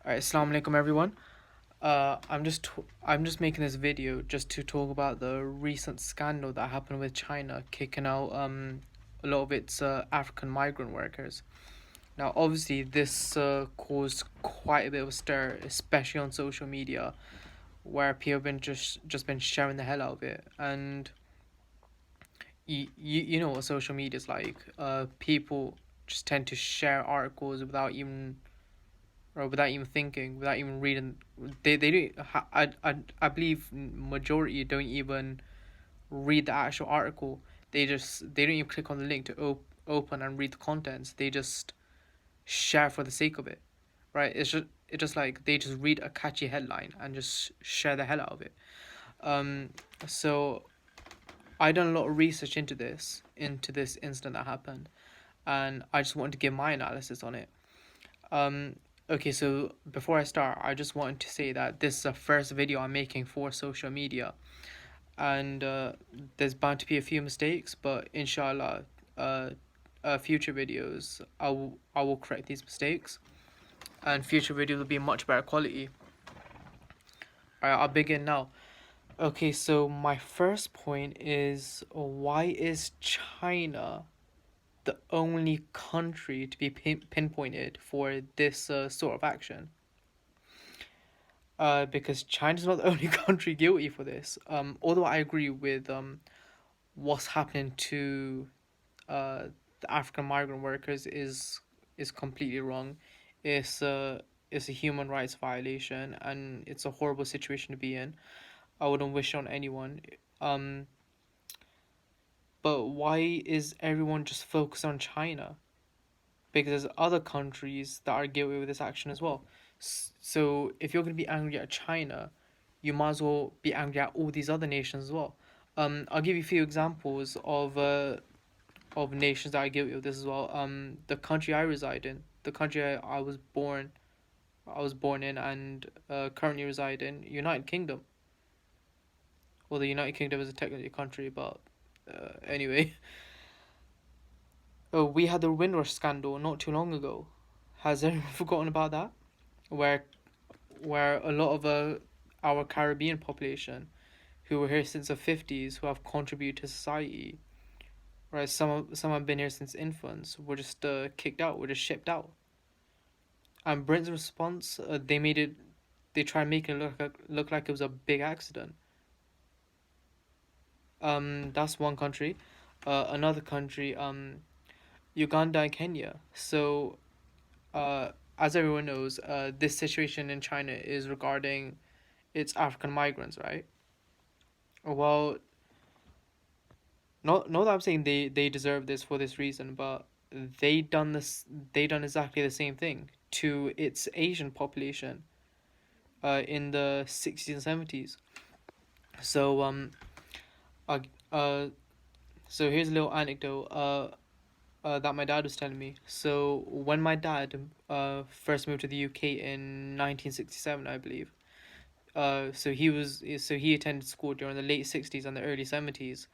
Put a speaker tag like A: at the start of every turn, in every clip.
A: Alright, Assalamu alaikum everyone. I'm just making this video just to talk about the recent scandal that happened with China kicking out a lot of its African migrant workers. Now, obviously, this caused quite a bit of a stir, especially on social media, where people have been just been sharing the hell out of it. And you know what social media is like. People just tend to share articles without even thinking, without even reading. They don't. I believe majority don't even read the actual article. They don't even click on the link to open and read the contents. They just share for the sake of it, right? It's just like they just read a catchy headline and just share the hell out of it. Um, so I done a lot of research into this incident that happened, and I just wanted to give my analysis on it. Um, okay, so before I start, I just wanted to say that this is the first video I'm making for social media, and there's bound to be a few mistakes, but inshallah, uh, future videos I will correct these mistakes, and future videos will be much better quality. Alright, I'll begin now. Okay, so my first point is, why is China the only country to be pinpointed for this sort of action? Because China's not the only country guilty for this. Although I agree with what's happening to the African migrant workers is completely wrong. It's it's a human rights violation, and it's a horrible situation to be in. I wouldn't wish on anyone. Um, but why is everyone just focused on China? Because there's other countries that are guilty with this action as well. So if you're gonna be angry at China, you might as well be angry at all these other nations as well. I'll give you a few examples of nations that are guilty of this as well. The country I reside in, the country I was born in, and currently reside in, United Kingdom. Well, the United Kingdom is a technically a country, but anyway, we had the Windrush scandal not too long ago. Has anyone forgotten about that? Where a lot of our Caribbean population who were here since the 50s, who have contributed to society, right? Some have been here since infants, were just kicked out, were just shipped out. And Britain's response, they tried making it look like it was a big accident. That's one country. Another country, Uganda and Kenya. So, as everyone knows, this situation in China is regarding its African migrants, right? Well, not that I'm saying they deserve this for this reason, but they done exactly the same thing to its Asian population in the 60s and 70s. So uh, uh so here's a little anecdote that my dad was telling me. So when my dad first moved to the UK in 1967, I believe. So he attended school during the late 60s and the early 70s.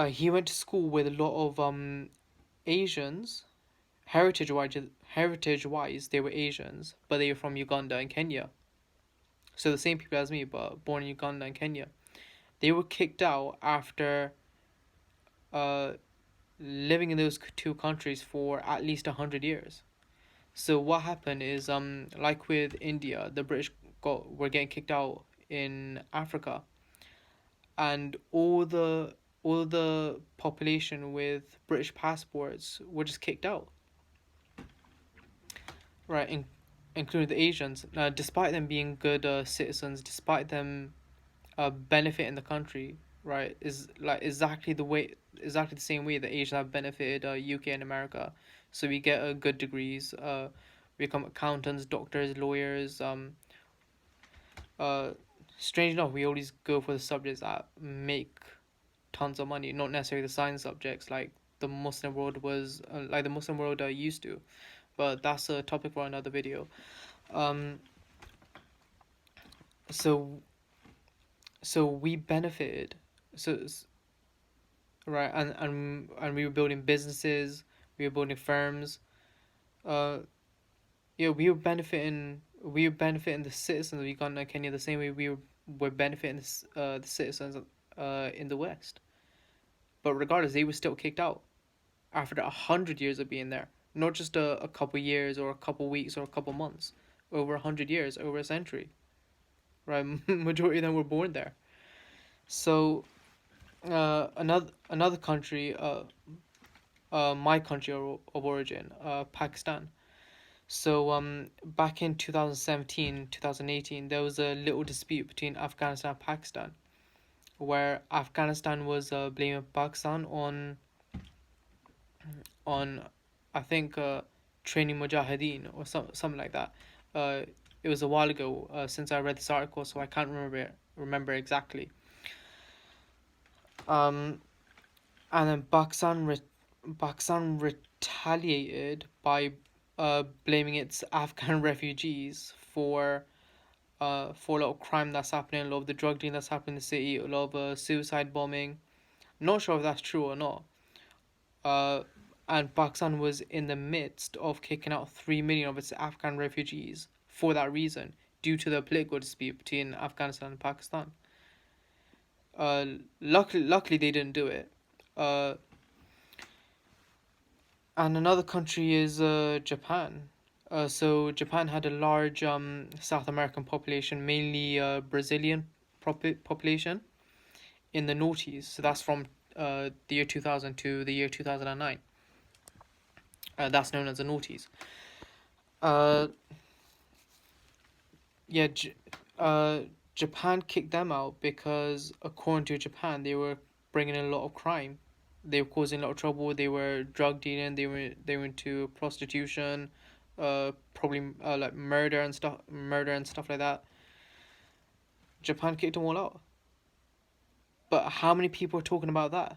A: He went to school with a lot of Asians. Heritage wise, they were Asians, but they were from Uganda and Kenya. So the same people as me, but born in Uganda and Kenya. They were kicked out after uh, living in those two countries for at least 100 years. So what happened is, like with India, the British were getting kicked out in Africa, and all the population with British passports were just kicked out, right? Including the Asians. Despite them being good citizens, despite them benefiting the country, right, is like exactly the same way that Asians have benefited UK and America. So we get good degrees, become accountants, doctors, lawyers. Uh, Strange enough, we always go for the subjects that make tons of money, not necessarily the science subjects like the Muslim world used to. But that's a topic for another video. Um, so we benefited. So right, and we were building businesses, we were building firms. Uh, yeah, we were benefiting the citizens of Uganda and Kenya the same way were benefiting the citizens in the West. But regardless, they were still kicked out after 100 years of being there. Not just a couple years or a couple weeks or a couple months. Over 100 years, over a century. Right? Majority of them were born there. So another country, my country of origin, Pakistan. So back in 2017, 2018, there was a little dispute between Afghanistan and Pakistan, where Afghanistan was blaming Pakistan on I think training mujahideen or something like that. Uh, it was a while ago since I read this article, so I can't remember exactly. Um, and then Pakistan retaliated by blaming its Afghan refugees for a lot of crime that's happening, a lot of the drug dealing that's happening in the city, a lot of suicide bombing. Not sure if that's true or not. Uh, and Pakistan was in the midst of kicking out 3 million of its Afghan refugees for that reason, due to the political dispute between Afghanistan and Pakistan. Uh, luckily they didn't do it. Uh, and another country is Japan. So Japan had a large South American population, mainly Brazilian population in the noughties. So that's from the year 2000 to the year 2009. That's known as the noughties. Uh, yeah, Japan kicked them out because, according to Japan, they were bringing in a lot of crime. They were causing a lot of trouble. They were drug dealing. They were into prostitution, probably like murder and stuff like that. Japan kicked them all out. But how many people are talking about that?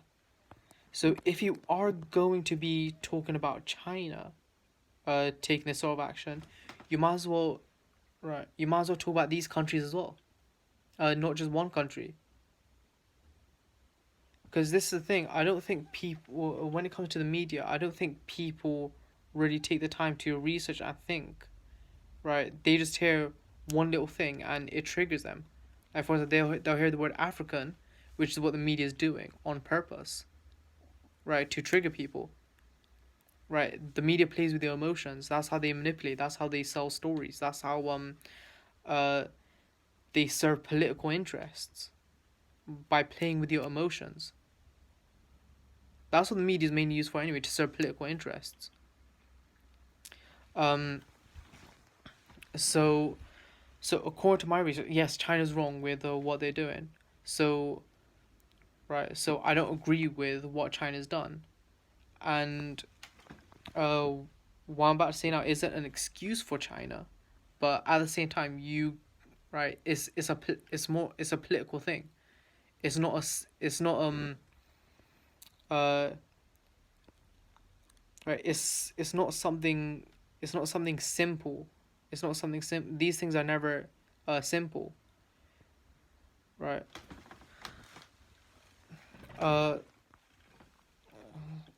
A: So if you are going to be talking about China, taking this sort of action, you might as well, right? You might as well talk about these countries as well, not just one country. Because this is the thing. I don't think people, when it comes to the media, I don't think people really take the time to research and think. Right? They just hear one little thing and it triggers them. Like for example, they'll hear the word African, which is what the media is doing on purpose, right? To trigger people. Right, the media plays with your emotions. That's how they manipulate. That's how they sell stories. That's how uh they serve political interests by playing with your emotions. That's what the media is mainly used for anyway, to serve political interests. Um. So according to my research, yes, China's wrong with what they're doing. So right. So I don't agree with what China's done, and uh, what I'm about to say now isn't an excuse for China, but at the same time, right, it's a political thing. It's not uh right, it's not something simple. It's not something sim. These things are never simple, right? Uh,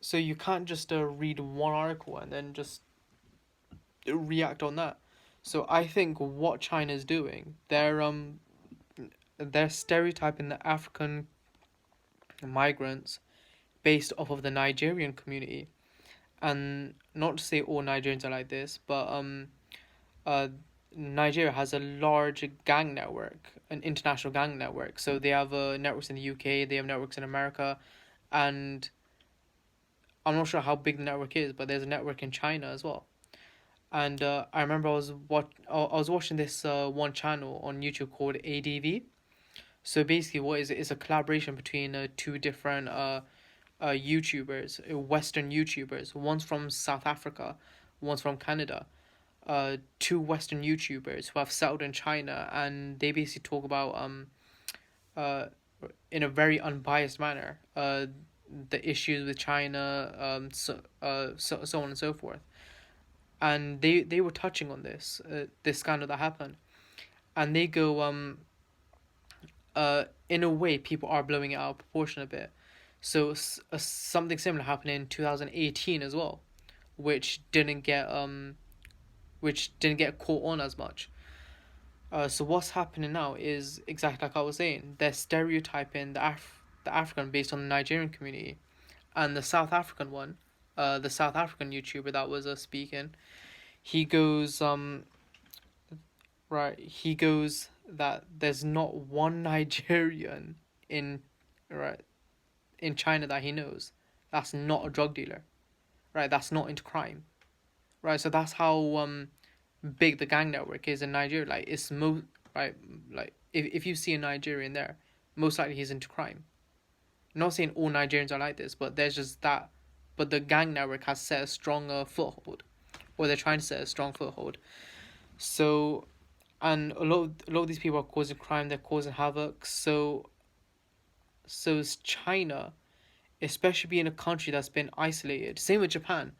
A: so you can't just read one article and then just react on that. So I think what China's doing, they're stereotyping the African migrants based off of the Nigerian community, and not to say all Nigerians are like this, but uh, Nigeria has a large gang network, an international gang network. So they have networks in the UK, they have networks in America, and I'm not sure how big the network is, but there's a network in China as well. And I remember I was watching this one channel on YouTube called ADV. So basically, what is it? It's a collaboration between two different YouTubers, Western YouTubers. One's from South Africa, one's from Canada. Two Western YouTubers who have settled in China, and they basically talk about uh, in a very unbiased manner the issues with China, so on and so forth. And they were touching on this scandal that happened, and they go in a way people are blowing it out of proportion a bit. So something similar happened in 2018 as well, which didn't get which didn't get caught on as much. So what's happening now is exactly like I was saying. They're stereotyping the African based on the Nigerian community, and the South African one, the South African YouTuber that was speaking, he goes right, he goes that there's not one Nigerian in right in China that he knows that's not a drug dealer, right? That's not into crime, right? So that's how big the gang network is in Nigeria. Like it's right, like if you see a Nigerian there, most likely he's into crime. I'm not saying all Nigerians are like this, but there's just that. But the gang network has set a stronger foothold, or they're trying to set a strong foothold. So, and a lot of these people are causing crime. They're causing havoc. So is China, especially being a country that's been isolated. Same with Japan.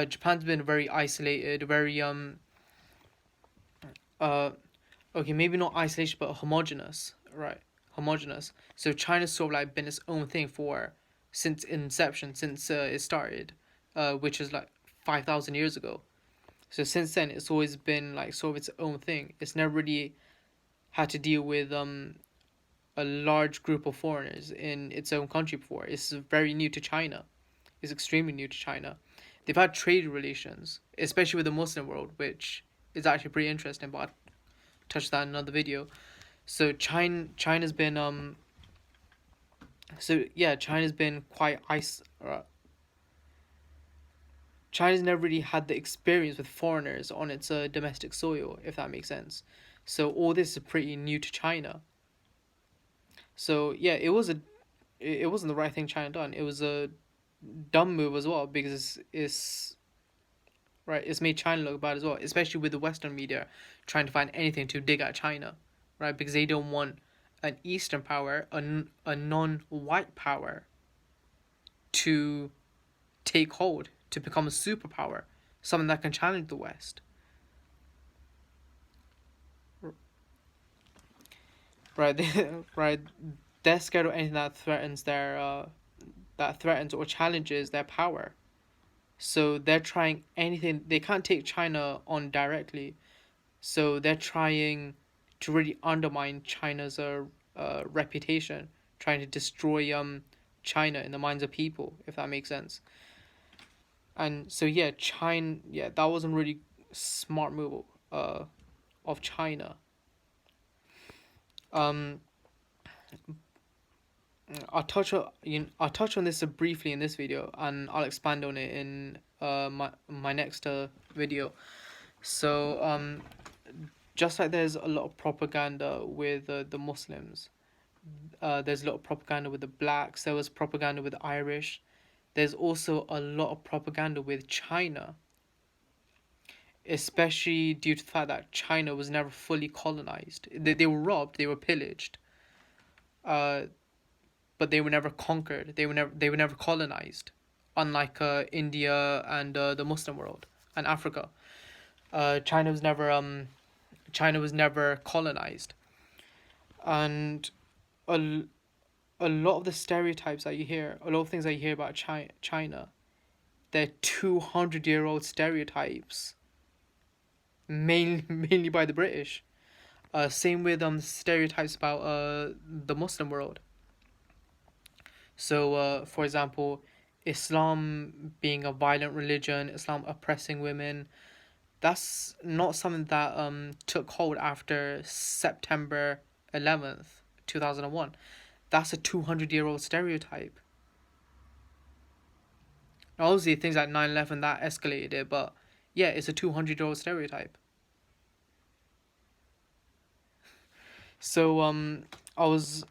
A: Japan's been very isolated, very uh okay, maybe not isolation, but homogenous, right? Homogenous. So China's sort of like been its own thing for since inception, since it started, which is like 5,000 years ago. So since then, it's always been like sort of its own thing. It's never really had to deal with a large group of foreigners in its own country before. It's very new to China. It's extremely new to China. They've had trade relations, especially with the Muslim world, which is actually pretty interesting. But I'll touch that in another video. So China's been so yeah, China's been quite China's never really had the experience with foreigners on its domestic soil, if that makes sense. So all this is pretty new to China. So yeah, it wasn't the right thing China done. It was a dumb move as well because it's right. It's made China look bad as well, especially with the Western media trying to find anything to dig at China, right? Because they don't want an Eastern power, a non-white power, to take hold, to become a superpower, something that can challenge the West. Right, right. They're scared of anything that threatens that threatens or challenges their power. So they're trying anything. They can't take China on directly. So they're trying to really undermine China's reputation, trying to destroy China in the minds of people, if that makes sense. And so yeah, that wasn't really smart move uh of China. Um, I'll touch on this briefly in this video, and I'll expand on it in my next video. So just like there's a lot of propaganda with the Muslims, there's a lot of propaganda with the blacks. There was propaganda with the Irish. There's also a lot of propaganda with China, especially due to the fact that China was never fully colonized. They were robbed, they were pillaged, uh, but they were never conquered. They were never colonized, unlike India and the Muslim world and Africa. China was never colonized, and a, a lot of the stereotypes that you hear, a lot of things that you hear about China, they're 200-year-old stereotypes, mainly by the British. Same with stereotypes about the Muslim world. So for example, Islam being a violent religion, Islam oppressing women, that's not something that took hold after September 11th, 2001. That's a 200-year-old stereotype. Now, obviously, things like 9/11 that escalated it, but yeah, it's a 200-year-old stereotype. So I was